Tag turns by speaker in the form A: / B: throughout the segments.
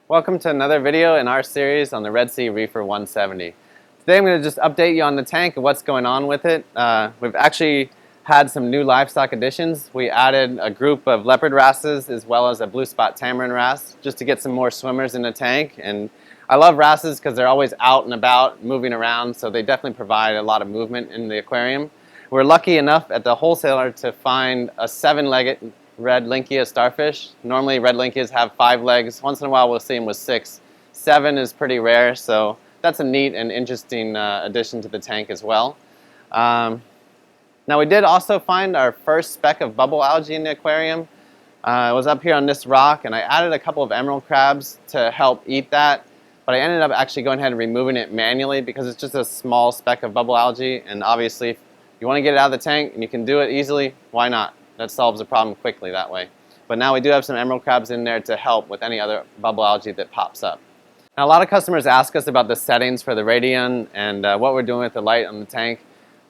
A: Welcome to another video in our series on the Red Sea Reefer 170. Today I'm going to just update you on the tank and what's going on with it. We've actually had some new livestock additions. We added a group of Leopard Wrasses as well as a blue spot tamarin wrasse just to get some more swimmers in the tank. And I love wrasses because they're always out and about, moving around, so they definitely provide a lot of movement in the aquarium. We're lucky enough at the wholesaler to find a 7-legged red Linkia starfish. Normally red Linkias have 5 legs. Once in a while we'll see them with 6. 7 is pretty rare, so that's a neat and interesting addition to the tank as well. Now we did also find our first speck of bubble algae in the aquarium. It was up here on this rock, and I added a couple of emerald crabs to help eat that, but I ended up actually going ahead and removing it manually because it's just a small speck of bubble algae, and obviously if you want to get it out of the tank and you can do it easily, why not? That solves the problem quickly that way. But now we do have some emerald crabs in there to help with any other bubble algae that pops up. Now a lot of customers ask us about the settings for the Radion and what we're doing with the light on the tank.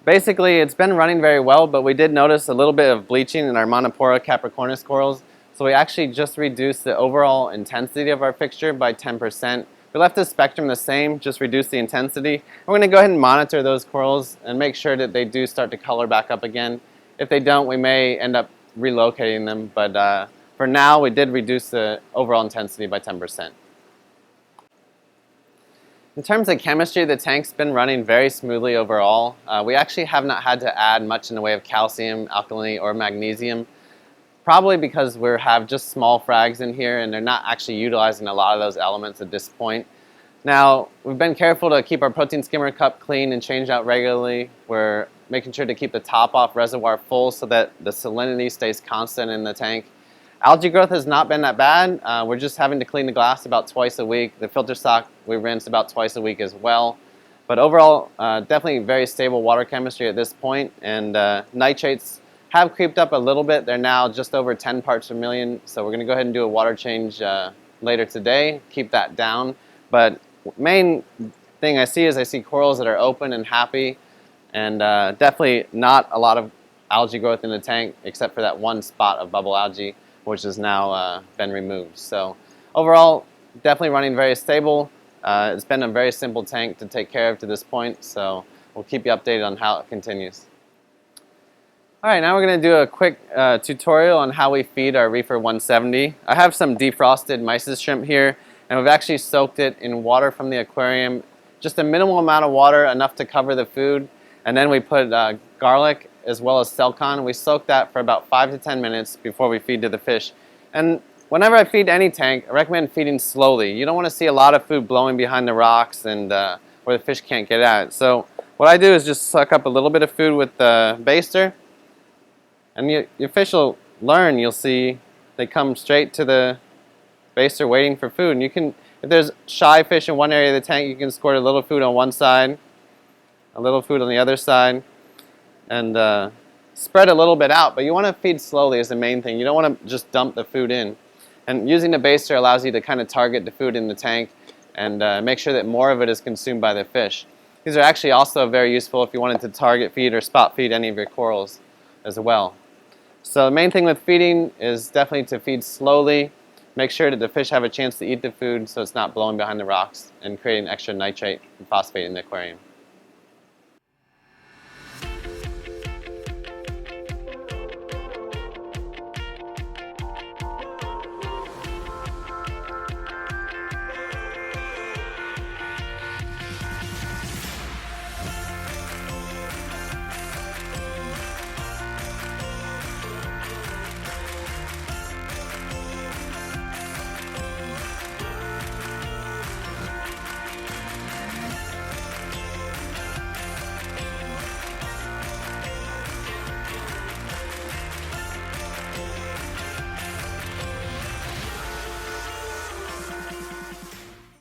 A: Basically it's been running very well, but we did notice a little bit of bleaching in our Monopora capricornis corals, so we actually just reduced the overall intensity of our fixture by 10%. We left the spectrum the same, just reduced the intensity. We're going to go ahead and monitor those corals and make sure that they do start to color back up again. If they don't, we may end up relocating them, but for now we did reduce the overall intensity by 10%. In terms of chemistry, the tank's been running very smoothly overall. We actually have not had to add much in the way of calcium, alkalinity, or magnesium, probably because we have just small frags in here and they're not actually utilizing a lot of those elements at this point. Now, we've been careful to keep our protein skimmer cup clean and change out regularly. We're making sure to keep the top off reservoir full so that the salinity stays constant in the tank. Algae growth has not been that bad. We're just having to clean the glass about twice a week. The filter stock we rinse about twice a week as well. But overall, definitely very stable water chemistry at this point, and nitrates have creeped up a little bit. They're now just over 10 parts per million, so we're going to go ahead and do a water change later today, keep that down. But main thing I see is I see corals that are open and happy, and definitely not a lot of algae growth in the tank except for that one spot of bubble algae, which has now been removed. So overall, definitely running very stable. It's been a very simple tank to take care of to this point, so we'll keep you updated on how it continues. Alright, now we're going to do a quick tutorial on how we feed our Reefer 170. I have some defrosted mysis shrimp here, and we've actually soaked it in water from the aquarium, just a minimal amount of water, enough to cover the food, and then we put garlic as well as Selcon. We soak that for about 5 to 10 minutes before we feed to the fish. And whenever I feed any tank, I recommend feeding slowly. You don't want to see a lot of food blowing behind the rocks and where the fish can't get at it. So what I do is just suck up a little bit of food with the baster, and your fish will learn. You'll see they come straight to the baster waiting for food. And you can, if there's shy fish in one area of the tank, you can squirt a little food on one side, a little food on the other side, and spread a little bit out. But you want to feed slowly is the main thing. You don't want to just dump the food in. And using the baster allows you to kind of target the food in the tank and make sure that more of it is consumed by the fish. These are actually also very useful if you wanted to target feed or spot feed any of your corals as well. So the main thing with feeding is definitely to feed slowly. Make sure that the fish have a chance to eat the food so it's not blowing behind the rocks and creating extra nitrate and phosphate in the aquarium.